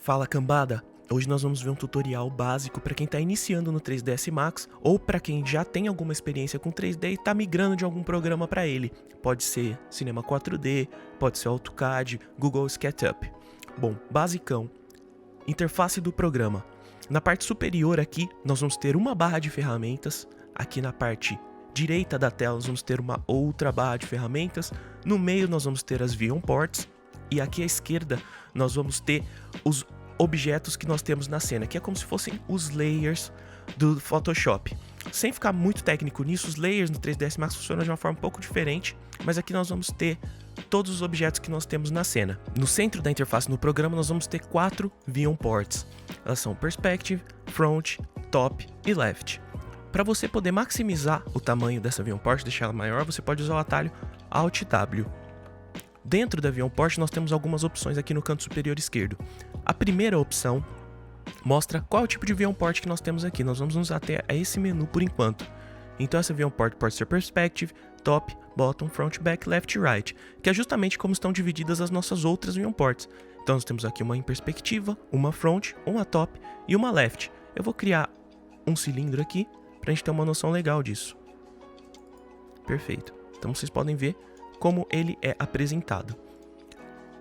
Fala cambada! Hoje nós vamos ver um tutorial básico para quem está iniciando no 3ds Max ou para quem já tem alguma experiência com 3D e está migrando de algum programa para ele. Pode ser Cinema 4D, pode ser AutoCAD, Google SketchUp. Bom, basicão, interface do programa. Na parte superior aqui nós vamos ter uma barra de ferramentas, aqui na parte direita da tela nós vamos ter uma outra barra de ferramentas, no meio nós vamos ter as viewports e aqui à esquerda nós vamos ter os objetos que nós temos na cena, que é como se fossem os layers do Photoshop. Sem ficar muito técnico nisso, os layers no 3ds Max funcionam de uma forma um pouco diferente, mas aqui nós vamos ter todos os objetos que nós temos na cena. No centro da interface no programa nós vamos ter 4 viewports. Elas são Perspective, Front, Top e Left. Para você poder maximizar o tamanho dessa viewport, deixar ela maior, você pode usar o atalho Alt W. Dentro da viewport nós temos algumas opções aqui no canto superior esquerdo. A primeira opção mostra qual é o tipo de viewport que nós temos aqui. Nós vamos nos ater a esse menu por enquanto. Então essa viewport pode ser Perspective, Top, Bottom, Front, Back, Left e Right, que é justamente como estão divididas as nossas outras viewports. Então nós temos aqui uma em perspectiva, uma Front, uma Top e uma Left. Eu vou criar um cilindro aqui para a gente ter uma noção legal disso. Perfeito. Então vocês podem ver como ele é apresentado.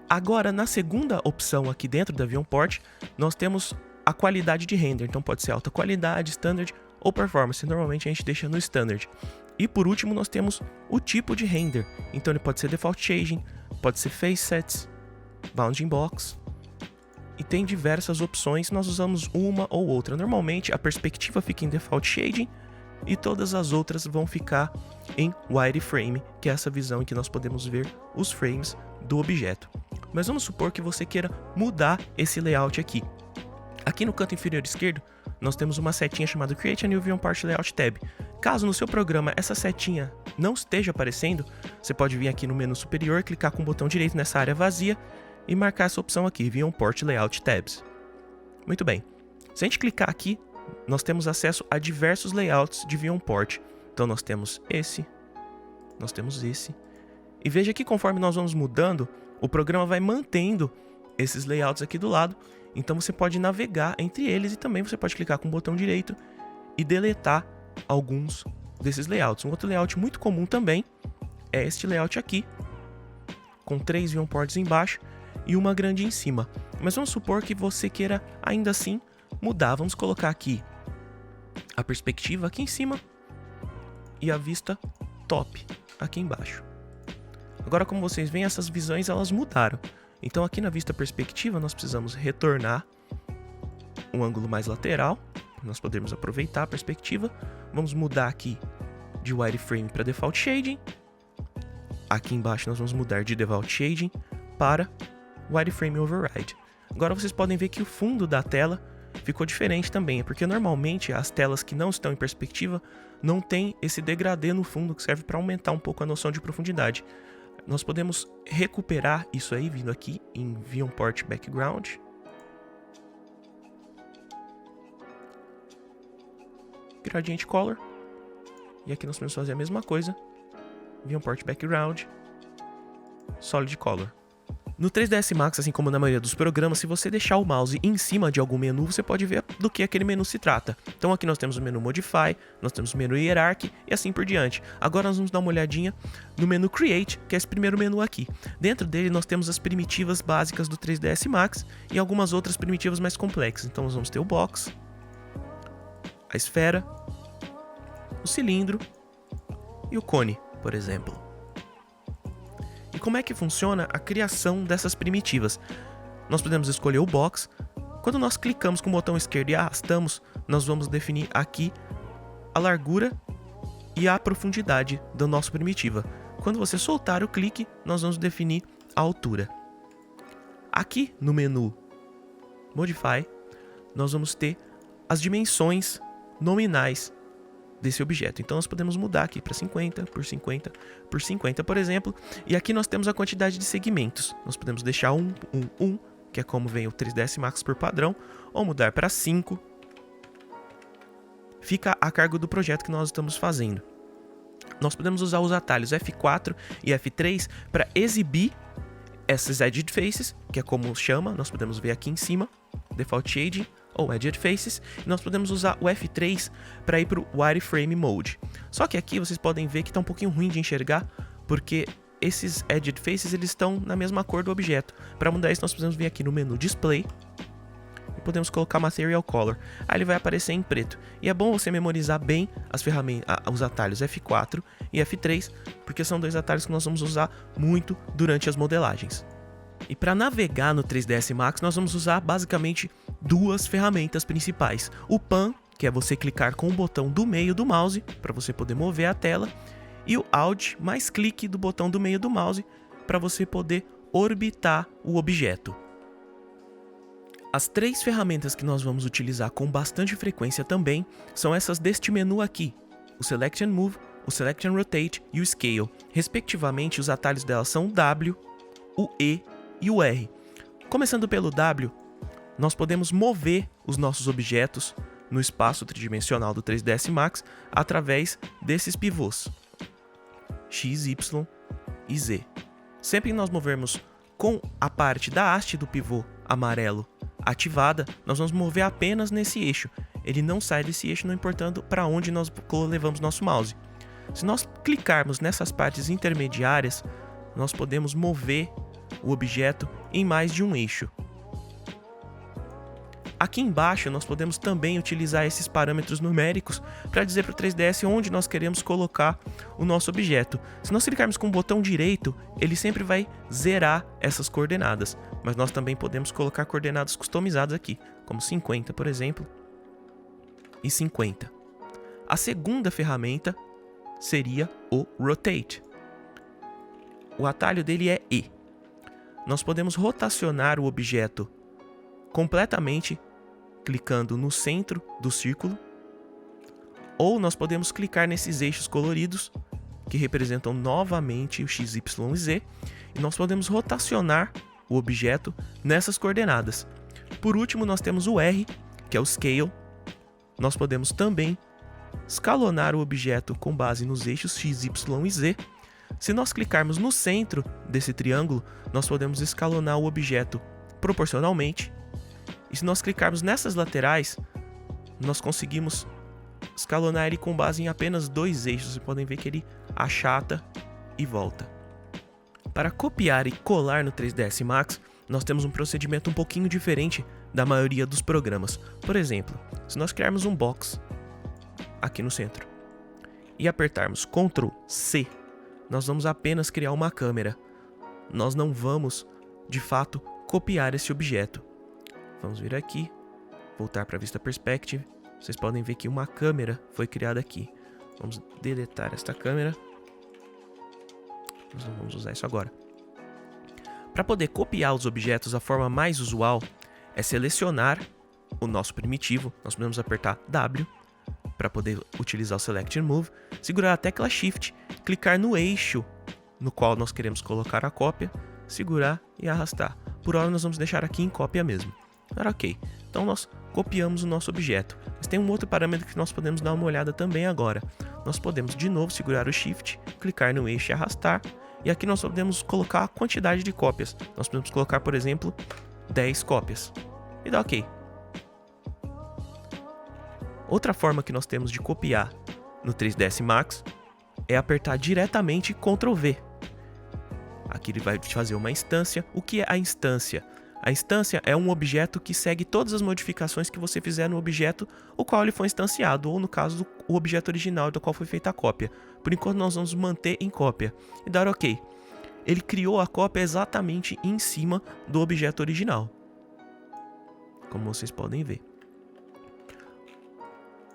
Agora, na segunda opção aqui dentro da viewport, nós temos a qualidade de render. Então pode ser alta qualidade, standard ou performance. Normalmente a gente deixa no standard. E por último nós temos o tipo de render. Então ele pode ser default shading, pode ser face sets, bounding box. E tem diversas opções, nós usamos uma ou outra. Normalmente a perspectiva fica em default shading e todas as outras vão ficar em wireframe, que é essa visão em que nós podemos ver os frames do objeto. Mas vamos supor que você queira mudar esse layout aqui. Aqui no canto inferior esquerdo, nós temos uma setinha chamada Create a New Viewport Layout Tab. Caso no seu programa essa setinha não esteja aparecendo, você pode vir aqui no menu superior, clicar com o botão direito nessa área vazia e marcar essa opção aqui, Viewport Layout Tabs. Muito bem. Se a gente clicar aqui, nós temos acesso a diversos layouts de viewport. Então nós temos esse, e veja que conforme nós vamos mudando, o programa vai mantendo esses layouts aqui do lado. Então você pode navegar entre eles e também você pode clicar com o botão direito e deletar alguns desses layouts. Um outro layout muito comum também é este layout aqui, com 3 viewports embaixo e uma grande em cima. Mas vamos supor que você queira ainda assim mudar. Vamos colocar aqui a perspectiva aqui em cima e a vista top aqui embaixo. Agora, como vocês veem, essas visões elas mudaram. Então aqui na vista perspectiva nós precisamos retornar um ângulo mais lateral, para nós podermos aproveitar a perspectiva. Vamos mudar aqui de wireframe para default shading. Aqui embaixo nós vamos mudar de default shading para wireframe override. Agora vocês podem ver que o fundo da tela ficou diferente também, porque normalmente as telas que não estão em perspectiva não tem esse degradê no fundo que serve para aumentar um pouco a noção de profundidade. Nós podemos recuperar isso aí vindo aqui em Viewport Background. Gradient Color. E aqui nós podemos fazer a mesma coisa. Viewport Background. Solid Color. No 3ds Max, assim como na maioria dos programas, se você deixar o mouse em cima de algum menu, você pode ver do que aquele menu se trata. Então aqui nós temos o menu Modify, nós temos o menu Hierarchy e assim por diante. Agora nós vamos dar uma olhadinha no menu Create, que é esse primeiro menu aqui. Dentro dele nós temos as primitivas básicas do 3ds Max e algumas outras primitivas mais complexas. Então nós vamos ter o Box, a Esfera, o Cilindro e o Cone, por exemplo. E como é que funciona a criação dessas primitivas? Nós podemos escolher o box. Quando nós clicamos com o botão esquerdo e arrastamos, nós vamos definir aqui a largura e a profundidade da nossa primitiva. Quando você soltar o clique, nós vamos definir a altura. Aqui no menu Modify, nós vamos ter as dimensões nominais desse objeto. Então nós podemos mudar aqui para 50 por 50 por 50, por exemplo, e aqui nós temos a quantidade de segmentos. Nós podemos deixar 1, que é como vem o 3ds Max por padrão, ou mudar para 5. Fica a cargo do projeto que nós estamos fazendo. Nós podemos usar os atalhos F4 e F3 para exibir essas edit faces, que é como chama, nós podemos ver aqui em cima. Default Shading ou Edge Faces, e nós podemos usar o F3 para ir para o Wireframe Mode. Só que aqui vocês podem ver que está um pouquinho ruim de enxergar, porque esses Edge Faces eles estão na mesma cor do objeto. Para mudar isso, nós precisamos vir aqui no menu Display e podemos colocar Material Color. Aí ele vai aparecer em preto. E é bom você memorizar bem as ferramentas, os atalhos F4 e F3, porque são dois atalhos que nós vamos usar muito durante as modelagens. E para navegar no 3ds Max, nós vamos usar basicamente duas ferramentas principais. O Pan, que é você clicar com o botão do meio do mouse para você poder mover a tela, e o Alt mais clique do botão do meio do mouse para você poder orbitar o objeto. As três ferramentas que nós vamos utilizar com bastante frequência também são essas deste menu aqui, o Select and Move, o Select and Rotate e o Scale. Respectivamente, os atalhos delas são o W, o E e o R. Começando pelo W, nós podemos mover os nossos objetos no espaço tridimensional do 3ds Max através desses pivôs X, Y e Z. Sempre que nós movermos com a parte da haste do pivô amarelo ativada, nós vamos mover apenas nesse eixo. Ele não sai desse eixo, não importando para onde nós levamos nosso mouse. Se nós clicarmos nessas partes intermediárias, nós podemos mover o objeto em mais de um eixo. Aqui embaixo nós podemos também utilizar esses parâmetros numéricos para dizer para o 3ds onde nós queremos colocar o nosso objeto. Se nós clicarmos com o botão direito, ele sempre vai zerar essas coordenadas, mas nós também podemos colocar coordenadas customizadas aqui, como 50, por exemplo, e 50. A segunda ferramenta seria o Rotate. O atalho dele é E. Nós podemos rotacionar o objeto completamente clicando no centro do círculo, ou nós podemos clicar nesses eixos coloridos que representam novamente o X, Y e Z, e nós podemos rotacionar o objeto nessas coordenadas. Por último, nós temos o R, que é o Scale. Nós podemos também escalonar o objeto com base nos eixos X, Y e Z. Se nós clicarmos no centro desse triângulo, nós podemos escalonar o objeto proporcionalmente. E se nós clicarmos nessas laterais, nós conseguimos escalonar ele com base em apenas dois eixos. Vocês podem ver que ele achata e volta. Para copiar e colar no 3ds Max, nós temos um procedimento um pouquinho diferente da maioria dos programas. Por exemplo, se nós criarmos um box aqui no centro e apertarmos Ctrl C, nós vamos apenas criar uma câmera. Nós não vamos, de fato, copiar esse objeto. Vamos vir aqui, voltar para a vista Perspective. Vocês podem ver que uma câmera foi criada aqui. Vamos deletar esta câmera. Nós não vamos usar isso agora. Para poder copiar os objetos, a forma mais usual é selecionar o nosso primitivo. Nós podemos apertar W para poder utilizar o Select and Move, segurar a tecla Shift, clicar no eixo no qual nós queremos colocar a cópia, segurar e arrastar. Por hora nós vamos deixar aqui em cópia mesmo. Ok, então nós copiamos o nosso objeto. Mas tem um outro parâmetro que nós podemos dar uma olhada também agora. Nós podemos de novo segurar o Shift, clicar no eixo e arrastar. E aqui nós podemos colocar a quantidade de cópias. Nós podemos colocar, por exemplo, 10 cópias. E dá ok. Outra forma que nós temos de copiar no 3ds Max é apertar diretamente Ctrl V. Aqui ele vai fazer uma instância. O que é a instância? A instância é um objeto que segue todas as modificações que você fizer no objeto o qual ele foi instanciado, ou no caso, o objeto original do qual foi feita a cópia. Por enquanto nós vamos manter em cópia e dar ok. Ele criou a cópia exatamente em cima do objeto original, como vocês podem ver.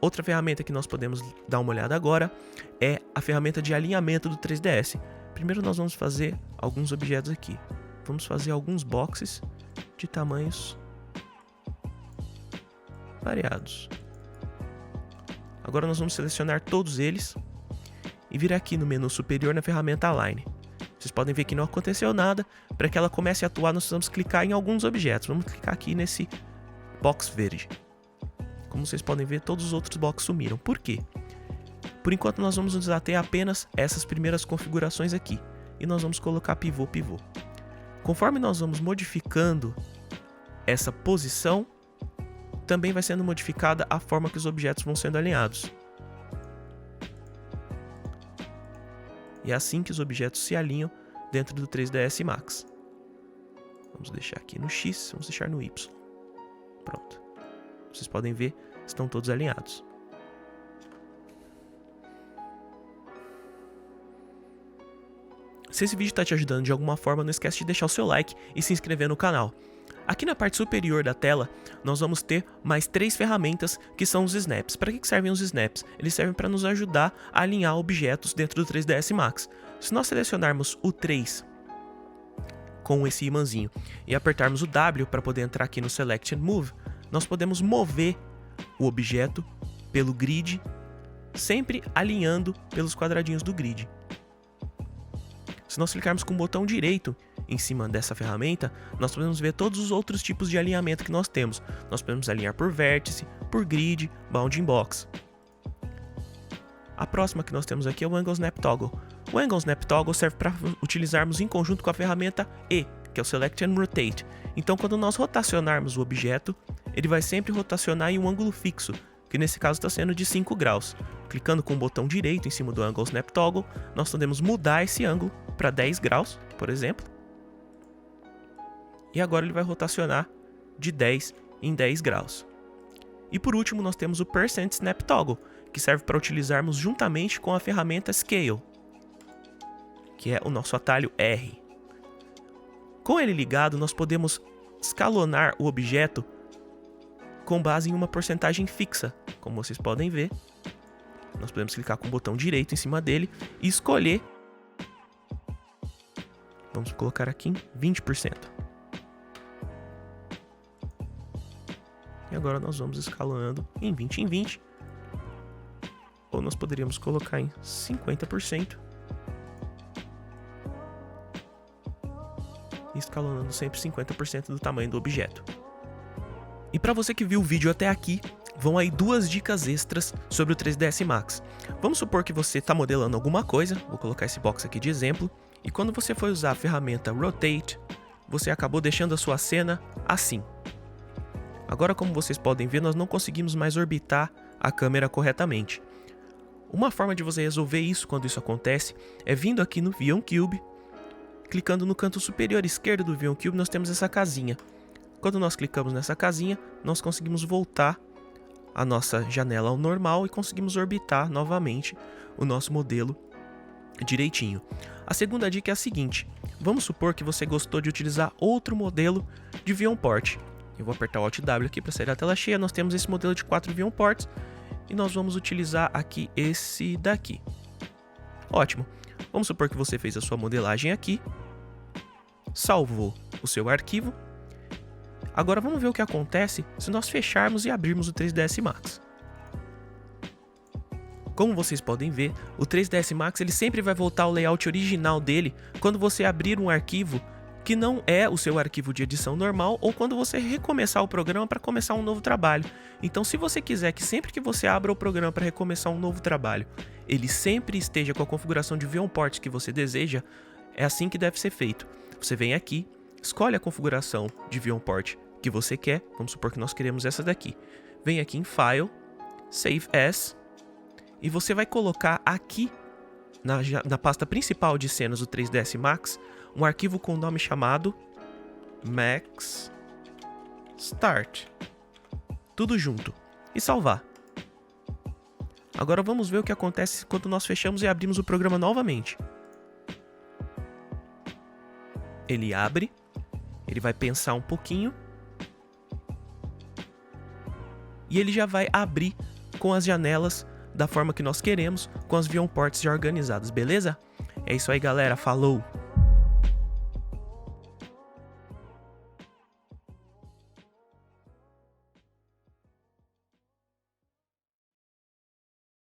Outra ferramenta que nós podemos dar uma olhada agora é a ferramenta de alinhamento do 3ds. Primeiro nós vamos fazer alguns objetos aqui. Vamos fazer alguns boxes de tamanhos variados. Agora nós vamos selecionar todos eles e vir aqui no menu superior na ferramenta Align. Vocês podem ver que não aconteceu nada. Para que ela comece a atuar, nós precisamos clicar em alguns objetos. Vamos clicar aqui nesse box verde. Como vocês podem ver, todos os outros boxes sumiram. Por quê? Por enquanto nós vamos nos ater apenas essas primeiras configurações aqui. E nós vamos colocar pivô. Conforme nós vamos modificando essa posição também vai sendo modificada a forma que os objetos vão sendo alinhados. E é assim que os objetos se alinham dentro do 3ds Max. Vamos deixar aqui no X, vamos deixar no Y. Pronto. Vocês podem ver, estão todos alinhados. Se esse vídeo está te ajudando de alguma forma, não esquece de deixar o seu like e se inscrever no canal. Aqui na parte superior da tela, nós vamos ter mais 3 ferramentas que são os snaps. Para que servem os snaps? Eles servem para nos ajudar a alinhar objetos dentro do 3ds Max. Se nós selecionarmos o 3 com esse imãzinho e apertarmos o W para poder entrar aqui no Select and Move, nós podemos mover o objeto pelo grid, sempre alinhando pelos quadradinhos do grid. Se nós clicarmos com o botão direito em cima dessa ferramenta, nós podemos ver todos os outros tipos de alinhamento que nós temos. Nós podemos alinhar por vértice, por grid, bounding box. A próxima que nós temos aqui é o Angle Snap Toggle. O Angle Snap Toggle serve para utilizarmos em conjunto com a ferramenta E, que é o Select and Rotate. Então, quando nós rotacionarmos o objeto, ele vai sempre rotacionar em um ângulo fixo, que nesse caso está sendo de 5 graus. Clicando com o botão direito em cima do Angle Snap Toggle, nós podemos mudar esse ângulo para 10 graus, por exemplo. E agora ele vai rotacionar de 10 em 10 graus. E por último, nós temos o Percent Snap Toggle, que serve para utilizarmos juntamente com a ferramenta Scale, que é o nosso atalho R. Com ele ligado, nós podemos escalonar o objeto com base em uma porcentagem fixa, como vocês podem ver. Nós podemos clicar com o botão direito em cima dele e escolher. Vamos colocar aqui em 20%. E agora nós vamos escalando em 20 em 20. Ou nós poderíamos colocar em 50%. E escalonando sempre 50% do tamanho do objeto. E para você que viu o vídeo até aqui, vão aí 2 dicas extras sobre o 3ds Max. Vamos supor que você está modelando alguma coisa, vou colocar esse box aqui de exemplo, e quando você for usar a ferramenta Rotate, você acabou deixando a sua cena assim. Agora, como vocês podem ver, nós não conseguimos mais orbitar a câmera corretamente. Uma forma de você resolver isso quando isso acontece é vindo aqui no Vion Cube, clicando no canto superior esquerdo do Vion Cube, nós temos essa casinha. Quando nós clicamos nessa casinha, nós conseguimos voltar a nossa janela ao normal e conseguimos orbitar novamente o nosso modelo direitinho. A segunda dica é a seguinte: vamos supor que você gostou de utilizar outro modelo de Viewport. Eu vou apertar o Alt W aqui para sair da tela cheia. Nós temos esse modelo de 4 Viewports e nós vamos utilizar aqui esse daqui. Ótimo. Vamos supor que você fez a sua modelagem aqui, salvou o seu arquivo. Agora vamos ver o que acontece se nós fecharmos e abrirmos o 3ds Max. Como vocês podem ver, o 3ds Max ele sempre vai voltar ao layout original dele quando você abrir um arquivo que não é o seu arquivo de edição normal ou quando você recomeçar o programa para começar um novo trabalho. Então, se você quiser que sempre que você abra o programa para recomeçar um novo trabalho, ele sempre esteja com a configuração de Viewport que você deseja, é assim que deve ser feito. Você vem aqui, escolhe a configuração de Viewport que você quer, vamos supor que nós queremos essa daqui. Vem aqui em File, Save As, e você vai colocar aqui na pasta principal de cenas do 3ds Max um arquivo com o nome chamado Max Start. Tudo junto. E salvar. Agora vamos ver o que acontece quando nós fechamos e abrimos o programa novamente. Ele abre, ele vai pensar um pouquinho e ele já vai abrir com as janelas da forma que nós queremos, com as viewports já organizadas, beleza? É isso aí, galera. Falou!